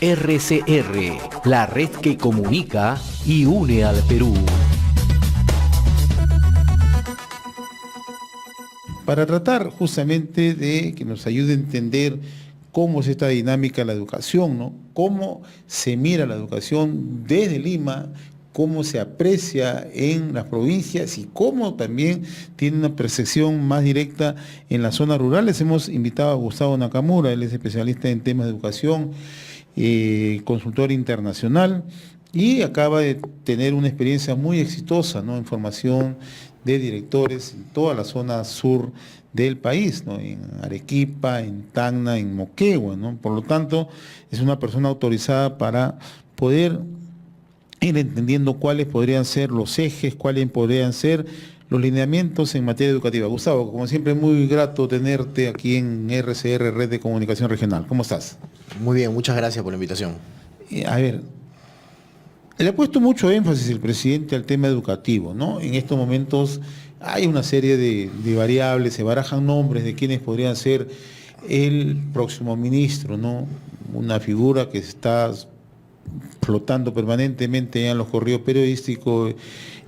RCR, la red que comunica y une al Perú. Para tratar justamente de que nos ayude a entender cómo es esta dinámica de la educación, ¿no? Cómo se mira la educación desde Lima, cómo se aprecia en las provincias y cómo también tiene una percepción más directa en las zonas rurales. Hemos invitado a Gustavo Nakamura, él es especialista en temas de educación, consultor internacional, y acaba de tener una experiencia muy exitosa, ¿no?, en formación de directores en toda la zona sur del país, ¿no?, en Arequipa, en Tacna, en Moquegua, ¿no? Por lo tanto, es una persona autorizada para poder ir entendiendo cuáles podrían ser los ejes, cuáles podrían ser los lineamientos en materia educativa. Gustavo, como siempre, muy grato tenerte aquí en RCR, Red de Comunicación Regional. ¿Cómo estás? Muy bien, muchas gracias por la invitación. A ver, le ha puesto mucho énfasis el presidente al tema educativo, ¿no? En estos momentos hay una serie de variables, se barajan nombres de quienes podrían ser el próximo ministro, ¿no? Una figura que está flotando permanentemente en los correos periodísticos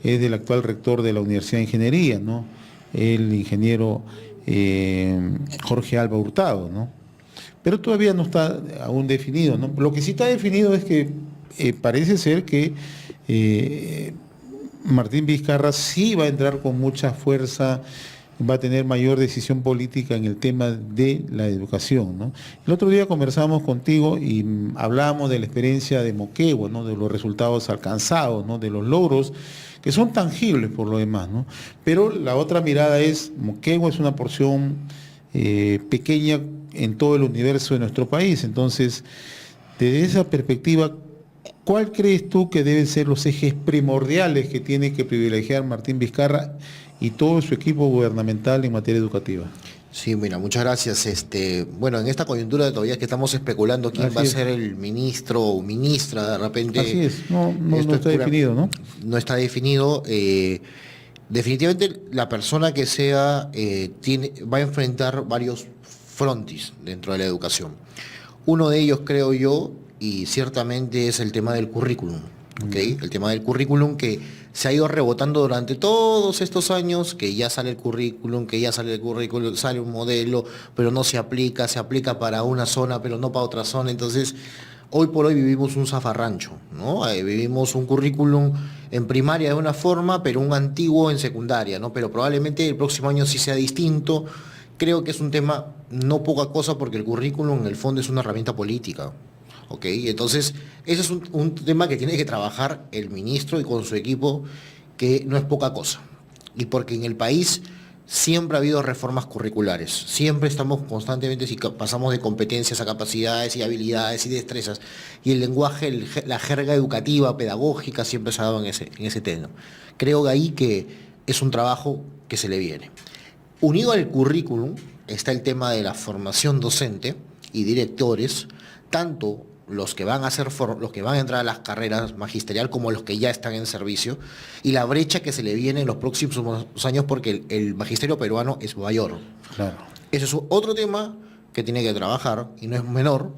es del actual rector de la Universidad de Ingeniería, ¿no?, el ingeniero Jorge Alba Hurtado, ¿no? Pero todavía no está aún definido, ¿no? Lo que sí está definido es que parece ser que Martín Vizcarra sí va a entrar con mucha fuerza, va a tener mayor decisión política en el tema de la educación, ¿no? El otro día conversamos contigo y hablábamos de la experiencia de Moquegua, ¿no?, de los resultados alcanzados, ¿no?, de los logros que son tangibles por lo demás, ¿no? Pero la otra mirada es, Moquegua es una porción pequeña en todo el universo de nuestro país. Entonces, desde esa perspectiva, ¿cuál crees tú que deben ser los ejes primordiales que tiene que privilegiar Martín Vizcarra y todo su equipo gubernamental en materia educativa? Sí, mira, muchas gracias. Bueno, en esta coyuntura todavía que estamos especulando quién va a ser el ministro o ministra, de repente. Así es, no está definido, ¿no? No está definido. Definitivamente la persona que sea va a enfrentar varios frontis dentro de la educación. Uno de ellos, creo yo, y ciertamente es el tema del currículum, ¿ok? El tema del currículum que se ha ido rebotando durante todos estos años, que ya sale el currículum, sale un modelo, pero no se aplica para una zona, pero no para otra zona. Entonces, hoy por hoy vivimos un zafarrancho, ¿no? Vivimos un currículum en primaria de una forma, pero un antiguo en secundaria, ¿no? Pero probablemente el próximo año sí sea distinto. Creo que es un tema no poca cosa porque el currículum en el fondo es una herramienta política. ¿Ok? Entonces, ese es un tema que tiene que trabajar el ministro y con su equipo, que no es poca cosa. Y porque en el país siempre ha habido reformas curriculares, siempre estamos constantemente, si pasamos de competencias a capacidades y habilidades y destrezas, y el lenguaje, la jerga educativa, pedagógica, siempre se ha dado en ese tenor. Creo que ahí que es un trabajo que se le viene. Unido al currículum está el tema de la formación docente y directores, tanto los que van a entrar a las carreras magisterial como los que ya están en servicio, y la brecha que se le viene en los próximos años porque el magisterio peruano es mayor. Claro. Ese es otro tema que tiene que trabajar y no es menor,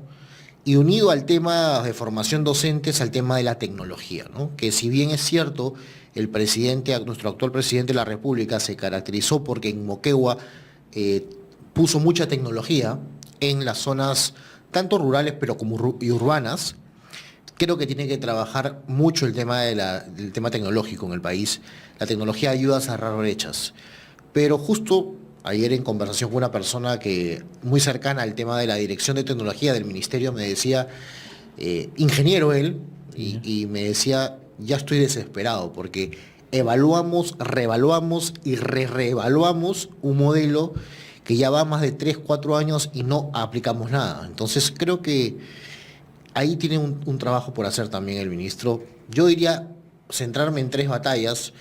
y unido al tema de formación docente es al tema de la tecnología, ¿no? Que si bien es cierto, nuestro actual presidente de la República se caracterizó porque en Moquegua puso mucha tecnología en las zonas tanto rurales pero como y urbanas. Creo que tiene que trabajar mucho el tema del tema tecnológico en el país. La tecnología ayuda a cerrar brechas. Pero justo ayer en conversación con una persona muy cercana al tema de la dirección de tecnología del ministerio me decía, ingeniero él, y me decía, ya estoy desesperado porque evaluamos, reevaluamos y reevaluamos un modelo que ya va más de 3, 4 años y no aplicamos nada. Entonces creo que ahí tiene un trabajo por hacer también el ministro. Yo diría centrarme en 3 batallas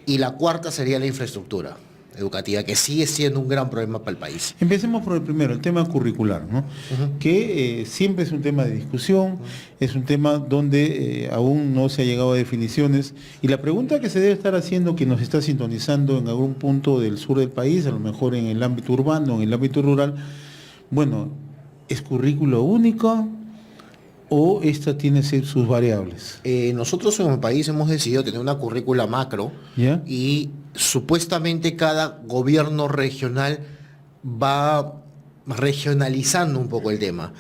y la cuarta sería la infraestructura educativa, que sigue siendo un gran problema para el país. Empecemos por el primero, el tema curricular, ¿no? Que siempre es un tema de discusión, es un tema donde aún no se ha llegado a definiciones, y la pregunta que se debe estar haciendo, que nos está sintonizando en algún punto del sur del país, a lo mejor en el ámbito urbano, en el ámbito rural, bueno, ¿es currículo único o esta tiene sus variables? Nosotros en el país hemos decidido tener una currícula macro ¿Ya? y supuestamente cada gobierno regional va regionalizando un poco el tema.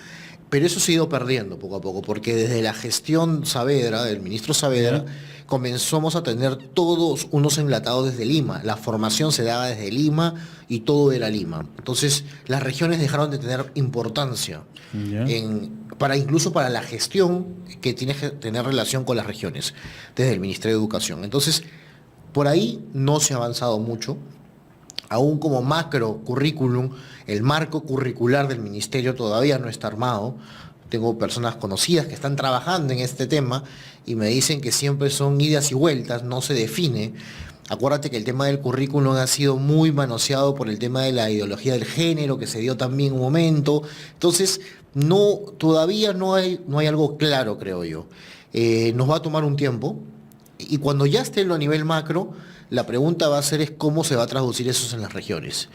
Pero eso se ha ido perdiendo poco a poco, porque desde la gestión Saavedra, del ministro Saavedra, comenzamos a tener todos unos enlatados desde Lima. La formación se daba desde Lima y todo era Lima. Entonces, las regiones dejaron de tener importancia Ya. incluso para la gestión que tiene que tener relación con las regiones, desde el Ministerio de Educación. Entonces, por ahí no se ha avanzado mucho. Aún como macro currículum, el marco curricular del ministerio todavía no está armado. Tengo personas conocidas que están trabajando en este tema y me dicen que siempre son idas y vueltas, no se define. Acuérdate que el tema del currículum ha sido muy manoseado por el tema de la ideología del género, que se dio también un momento. Entonces, todavía no hay algo claro, creo yo. Nos va a tomar un tiempo y cuando ya esté a nivel macro, la pregunta va a ser es cómo se va a traducir eso en las regiones.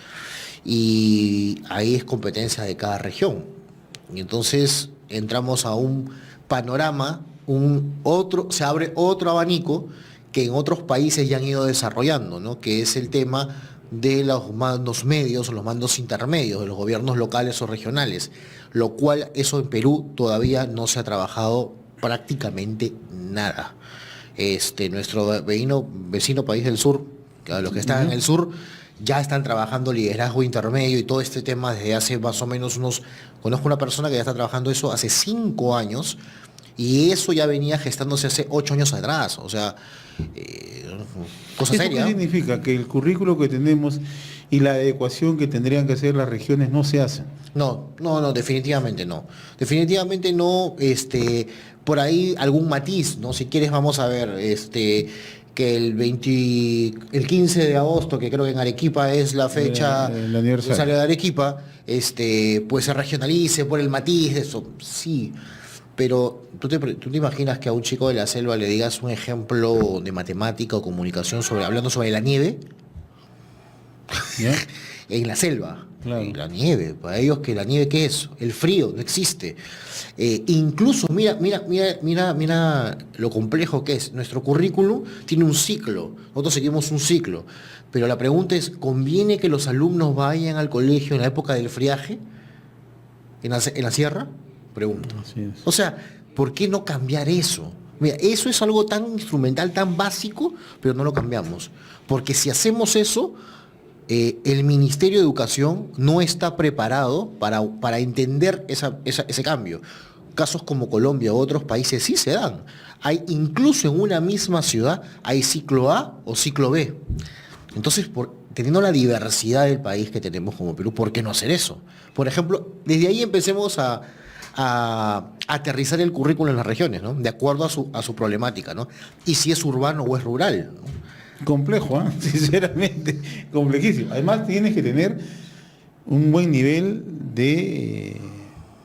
Y ahí es competencia de cada región. Y entonces entramos a un panorama, se abre otro abanico que en otros países ya han ido desarrollando, ¿no? Que es el tema de los mandos medios o los mandos intermedios de los gobiernos locales o regionales, lo cual eso en Perú todavía no se ha trabajado prácticamente nada. Nuestro vecino país del sur, los que están en el sur, ya están trabajando liderazgo intermedio y todo este tema desde hace más o menos conozco una persona que ya está trabajando eso hace 5 años y eso ya venía gestándose hace 8 años atrás, o sea, cosa ¿Eso seria. qué significa? Que el currículo que tenemos y la adecuación que tendrían que hacer las regiones no se hacen. No, definitivamente no. Definitivamente no, por ahí algún matiz, ¿no? Si quieres vamos a ver, que el 15 de agosto, que creo que en Arequipa es la fecha El aniversario de Arequipa, pues se regionalice por el matiz de eso, sí. Pero ¿tú te imaginas que a un chico de la selva le digas un ejemplo de matemática o comunicación hablando sobre la nieve? ¿Ya? En la selva, Claro. en la nieve, para ellos que la nieve ¿qué es? El frío, no existe. Incluso, mira lo complejo que es. Nuestro currículum tiene un ciclo, nosotros seguimos un ciclo, pero la pregunta es, ¿conviene que los alumnos vayan al colegio en la época del friaje? ¿En la sierra? Pregunto. Así es. O sea, ¿por qué no cambiar eso? Mira, eso es algo tan instrumental, tan básico, pero no lo cambiamos. Porque si hacemos eso, el Ministerio de Educación no está preparado para entender ese cambio. Casos como Colombia u otros países sí se dan. Incluso en una misma ciudad hay ciclo A o ciclo B. Entonces, teniendo la diversidad del país que tenemos como Perú, ¿por qué no hacer eso? Por ejemplo, desde ahí empecemos a aterrizar el currículo en las regiones, ¿no? De acuerdo a su problemática, ¿no? Y si es urbano o es rural, ¿no? Complejo, sinceramente, complejísimo. Además tienes que tener un buen nivel de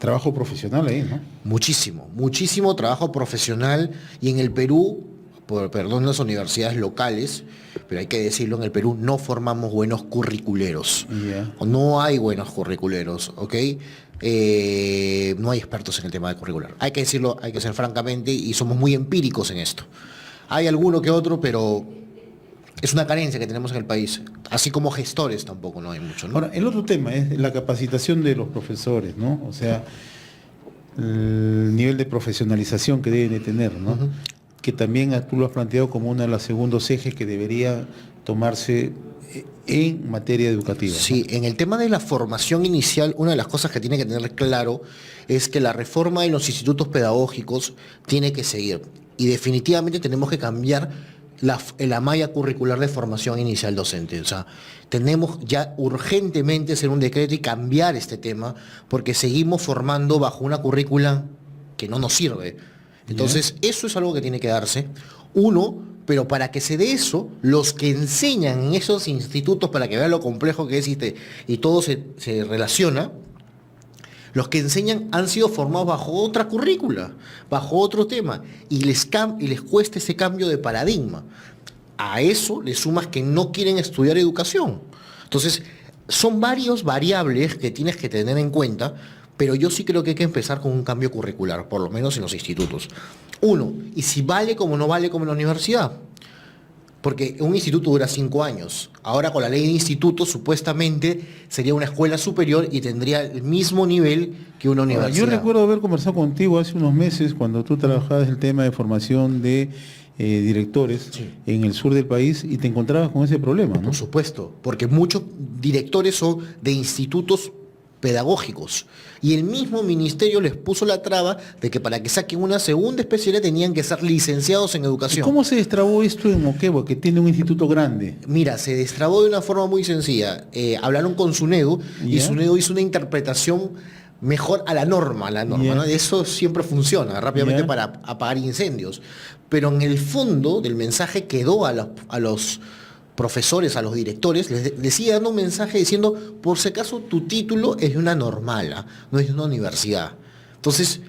trabajo profesional ahí, ¿no? Muchísimo trabajo profesional y en el Perú, perdón las universidades locales, pero hay que decirlo, en el Perú no formamos buenos curriculeros. Ya. No hay buenos curriculeros, ¿ok? No hay expertos en el tema de curricular. Hay que decirlo, hay que ser francamente, y somos muy empíricos en esto. Hay alguno que otro, pero es una carencia que tenemos en el país. Así como gestores tampoco no hay mucho, ¿no? Ahora, el otro tema es la capacitación de los profesores, ¿no? O sea, el nivel de profesionalización que deben de tener, ¿no? Ujú. Que también tú lo has planteado como uno de los segundos ejes que debería tomarse en materia educativa, ¿no? Sí, en el tema de la formación inicial, una de las cosas que tiene que tener claro es que la reforma de los institutos pedagógicos tiene que seguir. Y definitivamente tenemos que cambiar la malla curricular de formación inicial docente. O sea, tenemos ya urgentemente hacer un decreto y cambiar este tema porque seguimos formando bajo una currícula que no nos sirve. Entonces, eso es algo que tiene que darse. Uno, pero para que se dé eso, los que enseñan en esos institutos, para que vean lo complejo que es y todo se relaciona, los que enseñan han sido formados bajo otra currícula, bajo otro tema, y les cuesta ese cambio de paradigma. A eso le sumas que no quieren estudiar educación. Entonces, son varios variables que tienes que tener en cuenta Pero yo sí creo que hay que empezar con un cambio curricular, por lo menos en los institutos. Uno, y si vale como no vale como en la universidad. Porque un instituto dura 5 años. Ahora con la ley de institutos supuestamente sería una escuela superior y tendría el mismo nivel que una Ahora, universidad. yo recuerdo haber conversado contigo hace unos meses cuando tú trabajabas el tema de formación de directores Sí. en el sur del país y te encontrabas con ese problema, ¿no? Por supuesto, porque muchos directores son de institutos pedagógicos y el mismo ministerio les puso la traba de que para que saquen una segunda especialidad tenían que ser licenciados en ¿Y educación. cómo se destrabó esto en Moquegua, que tiene un instituto grande? Mira, se destrabó de una forma muy sencilla. Hablaron con SUNEDU y ¿Ya? SUNEDU hizo una interpretación mejor a la norma, Ya. ¿no? Eso siempre funciona rápidamente Ya. para apagar incendios. Pero en el fondo del mensaje quedó a los profesores, a los directores, les sigue dando un mensaje diciendo, por si acaso tu título es de una normal, ¿ah? No es de una universidad. Entonces,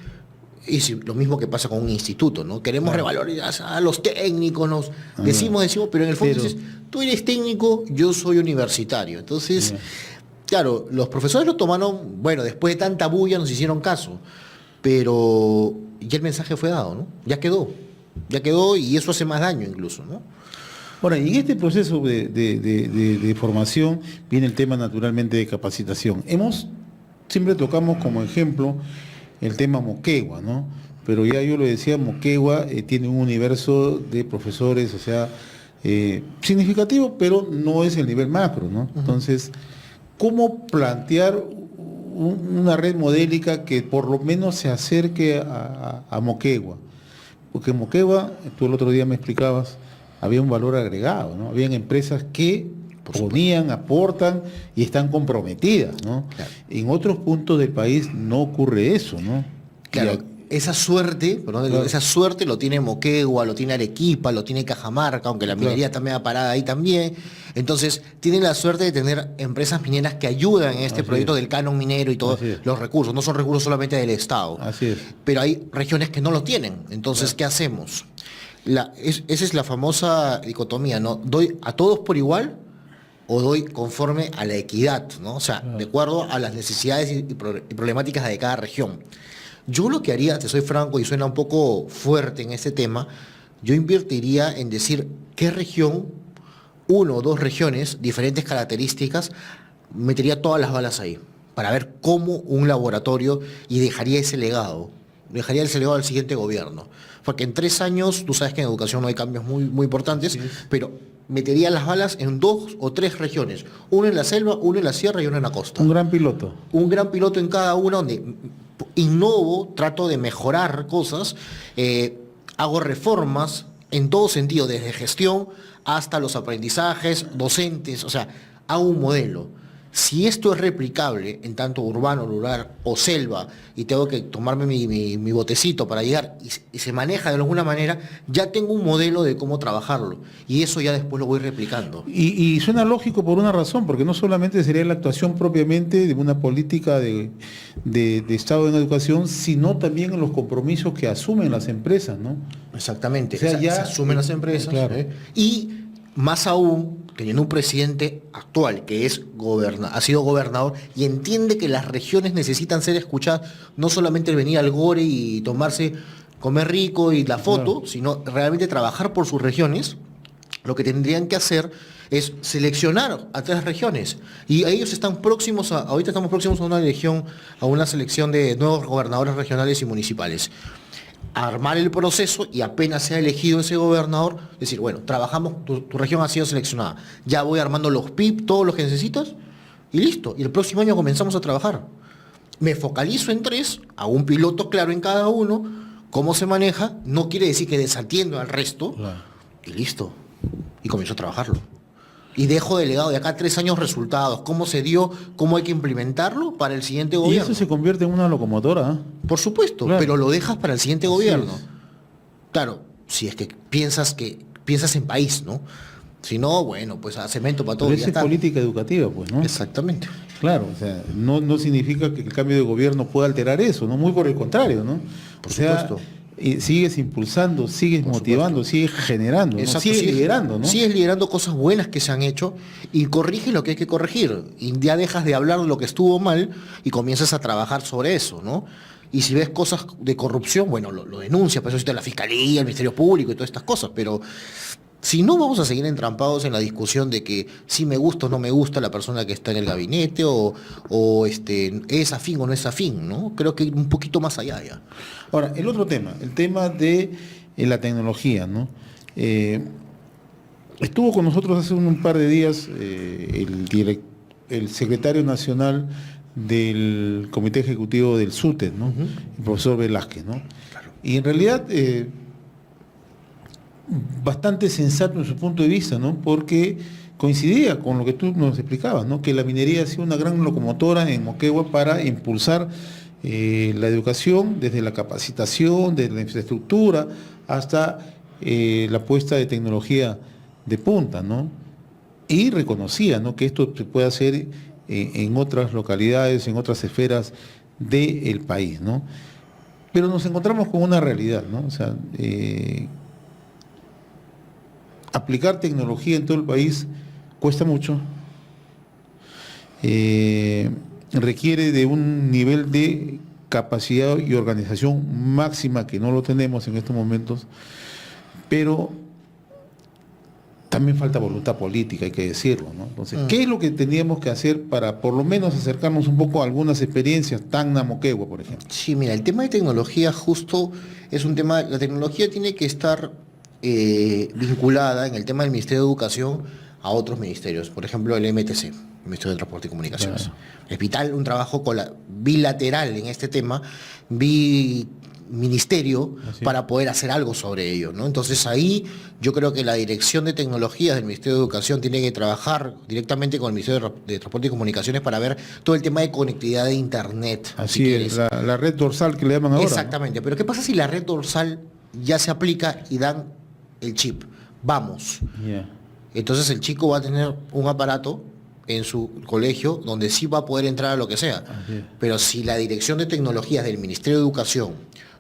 lo mismo que pasa con un instituto, ¿no? Queremos revalorizar a los técnicos, decimos, pero en el fondo Pero- dices, tú eres técnico, yo soy universitario. Entonces, Ya. claro, los profesores lo tomaron, bueno, después de tanta bulla nos hicieron caso, pero ya el mensaje fue dado, ¿no? Ya quedó y eso hace más daño incluso, ¿no? Ahora, y en este proceso de formación viene el tema naturalmente de capacitación. Siempre tocamos como ejemplo el tema Moquegua, ¿no? Pero ya yo lo decía, Moquegua tiene un universo de profesores, o sea, significativo, pero no es el nivel macro, ¿no? Entonces, ¿cómo plantear una red modélica que por lo menos se acerque a Moquegua? Porque en Moquegua, tú el otro día me explicabas, había un valor agregado, ¿no? Habían empresas que ponían, aportan y están comprometidas, ¿no? Claro. En otros puntos del país no ocurre eso, ¿no? Claro, Y esa suerte, Claro. esa suerte lo tiene Moquegua, lo tiene Arequipa, lo tiene Cajamarca, aunque la minería está media parada ahí también. Entonces, tienen la suerte de tener empresas mineras que ayudan en este Así proyecto es. del canon minero y todos Así es. los recursos. No son recursos solamente del Estado. Así es. Pero hay regiones que no lo tienen. Entonces, ¿qué hacemos? Esa es la famosa dicotomía, ¿no? ¿Doy a todos por igual o doy conforme a la equidad, ¿no? O sea, de acuerdo a las necesidades y problemáticas de cada región. Yo lo que haría, te soy franco y suena un poco fuerte en este tema, yo invertiría en decir qué región, 1 o 2 regiones, diferentes características, metería todas las balas ahí, para ver cómo un laboratorio y dejaría ese legado al siguiente gobierno. Porque en 3 años, tú sabes que en educación no hay cambios muy, muy importantes, pero metería las balas en 2 o 3 regiones, una en la selva, una en la sierra y una en la costa. un gran piloto. Un gran piloto en cada una donde innovo, trato de mejorar cosas, hago reformas en todo sentido, desde gestión hasta los aprendizajes, docentes, o sea, hago un modelo. Si esto es replicable en tanto urbano, rural o selva, y tengo que tomarme mi botecito para llegar y se maneja de alguna manera, ya tengo un modelo de cómo trabajarlo. Y eso ya después lo voy replicando. Y suena lógico por una razón, porque no solamente sería la actuación propiamente de una política de Estado en educación, sino también en los compromisos que asumen las empresas, ¿no? Exactamente. O sea, ya- se asumen las empresas. Claro. Y más aún, teniendo un presidente actual que ha sido gobernador y entiende que las regiones necesitan ser escuchadas, no solamente el venir al Gore y comer rico y la foto, Claro. sino realmente trabajar por sus regiones. Lo que tendrían que hacer es seleccionar a 3 regiones. Y ellos están próximos ahorita estamos próximos a una selección de nuevos gobernadores regionales y municipales. Armar el proceso y apenas sea elegido ese gobernador, decir, bueno, trabajamos, tu región ha sido seleccionada, ya voy armando los PIB, todos los que necesitas, y listo. Y el próximo año comenzamos a trabajar. Me focalizo en 3, hago un piloto claro en cada uno, cómo se maneja, no quiere decir que desatiendo al resto, Claro. y listo. Y comienzo a trabajarlo. Y dejo delegado de acá a 3 años resultados, cómo se dio, cómo hay que implementarlo para el siguiente Y gobierno. eso se convierte en una locomotora, ¿ah? Por supuesto, Claro. pero lo dejas para el siguiente Así gobierno. es. Claro, si es que piensas en país, ¿no? Si no, bueno, pues a cemento para todo Pero y ya esa es está. política educativa, pues, ¿no? Exactamente. Claro, o sea, no significa que el cambio de gobierno pueda alterar eso, ¿no? Muy por el contrario, ¿no? Por O sea, supuesto. sigues impulsando, sigues Por motivando, supuesto. sigues generando, ¿no? Exacto, Sigues liderando, ¿no? sigues liderando cosas buenas que se han hecho y corriges lo que hay que corregir. Y ya dejas de hablar de lo que estuvo mal y comienzas a trabajar sobre eso, ¿no? Y si ves cosas de corrupción, bueno, lo denuncias, por eso existe la Fiscalía, el Ministerio Público y todas estas cosas, pero si no, vamos a seguir entrampados en la discusión de que si me gusta o no me gusta la persona que está en el gabinete es afín o no es afín, ¿no? Creo que ir un poquito más allá ya. Ahora, el otro tema, el tema de la tecnología, ¿no? Estuvo con nosotros hace un par de días el secretario nacional del Comité Ejecutivo del SUTE, ¿no? Ujú. El profesor Velázquez, ¿no? Claro. Y en realidad, bastante sensato en su punto de vista, ¿no? Porque coincidía con lo que tú nos explicabas, ¿no? Que la minería ha sido una gran locomotora en Moquegua para impulsar la educación, desde la capacitación, desde la infraestructura, hasta la puesta de tecnología de punta, ¿no? Y reconocía, ¿no?, que esto se puede hacer en otras localidades, en otras esferas del país, ¿no? Pero nos encontramos con una realidad, ¿no? O sea, aplicar tecnología en todo el país cuesta mucho, requiere de un nivel de capacidad y organización máxima que no lo tenemos en estos momentos, pero también falta voluntad política, hay que decirlo, ¿no? Entonces, ¿qué es lo que teníamos que hacer para por lo menos acercarnos un poco a algunas experiencias, Tacna, Moquegua, por ejemplo? Sí, mira, el tema de tecnología justo es un tema, la tecnología tiene que estar vinculada en el tema del Ministerio de Educación a otros ministerios, por ejemplo el MTC, el Ministerio de Transporte y Comunicaciones. Claro. Es vital un trabajo bilateral en este tema, ministerio, Así. para poder hacer algo sobre ello, ¿no? Entonces ahí yo creo que la Dirección de Tecnologías del Ministerio de Educación tiene que trabajar directamente con el Ministerio de Transporte y Comunicaciones para ver todo el tema de conectividad de Internet. si Así quieres. es, la red dorsal que le llaman ahora, ¿no? Exactamente, pero ¿qué pasa si la red dorsal ya se aplica y dan el chip? Vamos. Ya. Entonces el chico va a tener un aparato en su colegio donde sí va a poder entrar a lo que sea. Así es. Pero si la Dirección de Tecnologías del Ministerio de Educación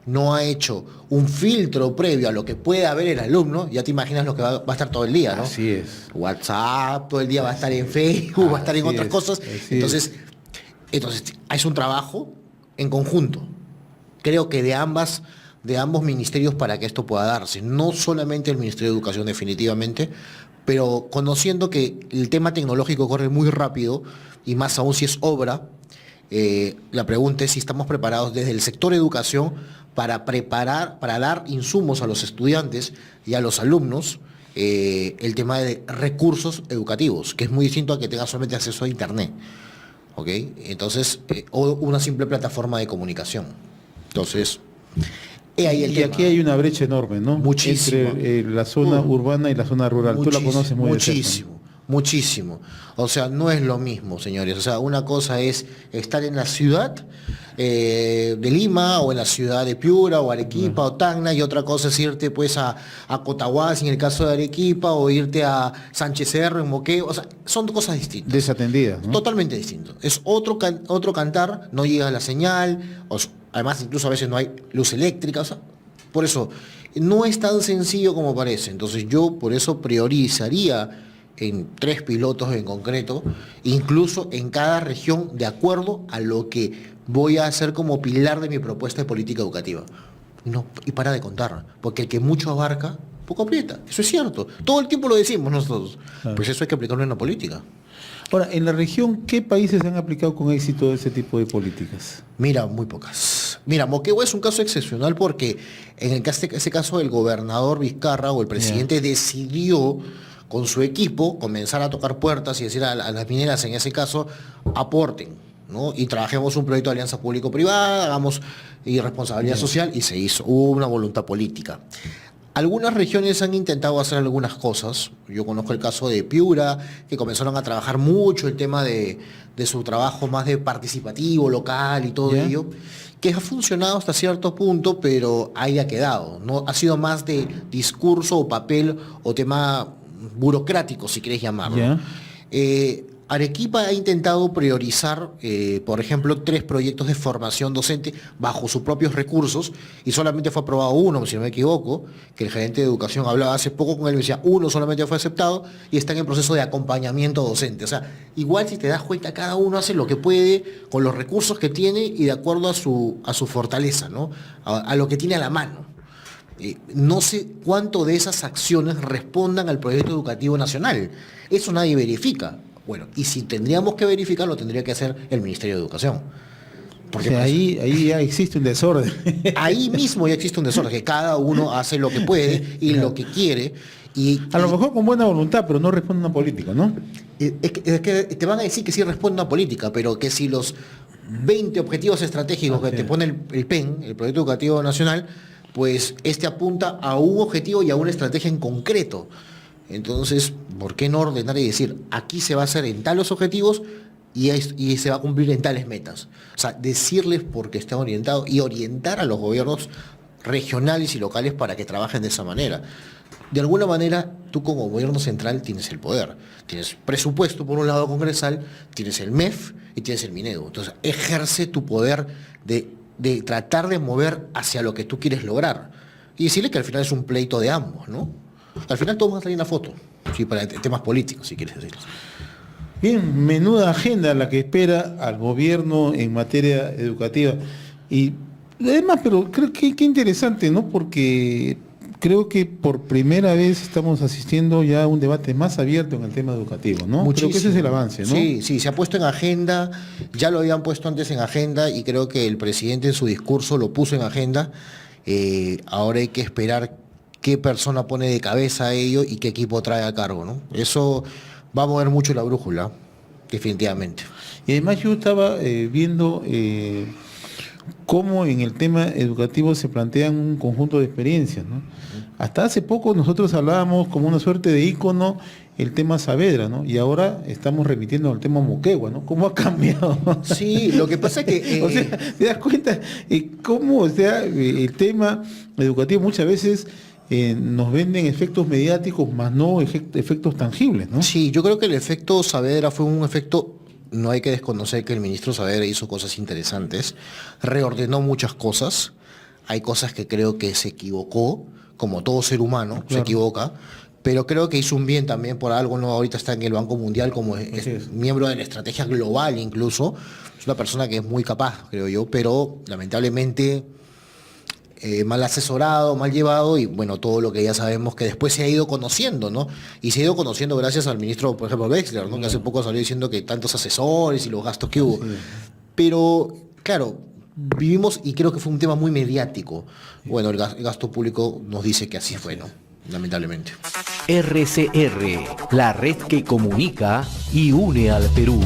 no ha hecho un filtro previo a lo que puede haber el alumno, ya te imaginas lo que va a estar todo el día, ¿no? Así es. WhatsApp, todo el día va a estar en Facebook, va a estar en Así otras es, cosas. así Entonces es un trabajo en conjunto. Creo que de ambos ministerios para que esto pueda darse. No solamente el Ministerio de Educación definitivamente, pero conociendo que el tema tecnológico corre muy rápido y más aún si es obra, la pregunta es si estamos preparados desde el sector educación para dar insumos a los estudiantes y a los alumnos, el tema de recursos educativos, que es muy distinto a que tengan solamente acceso a Internet. ¿Ok? Entonces, o una simple plataforma de comunicación. Entonces, ahí el Y tema. aquí hay una brecha enorme, ¿no? Muchísimo. Entre la zona urbana y la zona rural. Tú la conoces muy de cerca, ¿no? Muchísimo. Muchísimo. O sea, no es lo mismo, señores. O sea, una cosa es estar en la ciudad de Lima o en la ciudad de Piura o Arequipa o Tacna, y otra cosa es irte pues a Cotahuasi en el caso de Arequipa, o irte a Sánchez Cerro en Moquegua. O sea, son cosas distintas. Desatendidas, ¿no? Totalmente distinto. Es otro cantar, no llega la señal, además incluso a veces no hay luz eléctrica. O sea, por eso no es tan sencillo como parece. Entonces yo por eso priorizaría en 3 pilotos en concreto, incluso en cada región, de acuerdo a lo que voy a hacer como pilar de mi propuesta de política educativa. Y para de contar, porque el que mucho abarca, poco aprieta. Eso es cierto. Todo el tiempo lo decimos nosotros. Claro. Pues eso hay que aplicarlo en la política. Ahora, en la región, ¿qué países han aplicado con éxito ese tipo de políticas? Mira, muy pocas. Mira, Moquegua es un caso excepcional porque en ese caso el gobernador Vizcarra o el presidente decidió con su equipo comenzar a tocar puertas y decir a las mineras, en ese caso, aporten, ¿no? Y trabajemos un proyecto de alianza público-privada, hagamos responsabilidad social, y se hizo. Hubo una voluntad política. Algunas regiones han intentado hacer algunas cosas. Yo conozco el caso de Piura, que comenzaron a trabajar mucho el tema de su trabajo más de participativo, local y todo ello, que ha funcionado hasta cierto punto, pero ahí ha quedado. ¿No? Ha sido más de discurso o papel o tema burocrático, si querés llamarlo. Arequipa ha intentado priorizar, por ejemplo, 3 proyectos de formación docente bajo sus propios recursos y solamente fue aprobado uno, si no me equivoco, que el gerente de educación hablaba hace poco con él y me decía, uno solamente fue aceptado y están en proceso de acompañamiento docente. O sea, igual si te das cuenta, cada uno hace lo que puede con los recursos que tiene y de acuerdo a su fortaleza, ¿no? A lo que tiene a la mano. No sé cuánto de esas acciones respondan al proyecto educativo nacional. Eso nadie verifica. Bueno, y si tendríamos que verificarlo, tendría que hacer el Ministerio de Educación. Porque o sea, ahí ya existe un desorden. ahí mismo ya existe un desorden, que cada uno hace lo que puede y lo que quiere. A lo mejor con buena voluntad, pero no responde a una política, ¿no? Es que te van a decir que sí responde a una política, pero que si los 20 objetivos estratégicos que te pone el PEN, el Proyecto Educativo Nacional, pues este apunta a un objetivo y a una estrategia en concreto. Entonces, ¿por qué no ordenar y decir, aquí se va a hacer en tales objetivos y se va a cumplir en tales metas? O sea, decirles por qué están orientados y orientar a los gobiernos regionales y locales para que trabajen de esa manera. De alguna manera, tú como gobierno central tienes el poder. Tienes presupuesto por un lado congresal, tienes el MEF y tienes el Minedu. Entonces, ejerce tu poder de tratar de mover hacia lo que tú quieres lograr. Y decirle que al final es un pleito de ambos, ¿no? Al final todos van a salir en la foto, sí, para temas políticos, si quieres decirlo. Bien, menuda agenda la que espera al gobierno en materia educativa. Y además, pero creo que qué interesante, ¿no? Porque creo que por primera vez estamos asistiendo ya a un debate más abierto en el tema educativo, ¿no? Muchísimo. Creo que ese es el avance, ¿no? Sí, sí, se ha puesto en agenda, ya lo habían puesto antes en agenda y creo que el presidente en su discurso lo puso en agenda. Ahora hay que esperar qué persona pone de cabeza a ello y qué equipo trae a cargo, ¿no? Eso va a mover mucho la brújula, definitivamente. Y además yo estaba viendo cómo en el tema educativo se plantean un conjunto de experiencias, ¿no? Hasta hace poco nosotros hablábamos como una suerte de ícono el tema Saavedra, ¿no? Y ahora estamos remitiendo al tema Moquegua, ¿no? ¿Cómo ha cambiado? Sí, lo que pasa es que... o sea, ¿te das cuenta cómo, o sea, el tema educativo muchas veces nos venden efectos mediáticos, más no efectos tangibles, ¿no? Sí, yo creo que el efecto Saavedra fue un efecto, no hay que desconocer que el ministro Saavedra hizo cosas interesantes, reordenó muchas cosas, hay cosas que creo que se equivocó, como todo ser humano, claro, se equivoca, pero creo que hizo un bien también por algo, ¿no? Ahorita está en el Banco Mundial como es miembro de la estrategia global incluso, es una persona que es muy capaz, creo yo, pero lamentablemente... mal asesorado, mal llevado y bueno, todo lo que ya sabemos que después se ha ido conociendo, ¿no? Y se ha ido conociendo gracias al ministro, por ejemplo, Wexler, ¿no? Que hace poco salió diciendo que tantos asesores y los gastos que hubo. Sí. Pero, claro, vivimos y creo que fue un tema muy mediático. Bueno, el gasto público nos dice que así fue, ¿no? Lamentablemente. RCR, la red que comunica y une al Perú.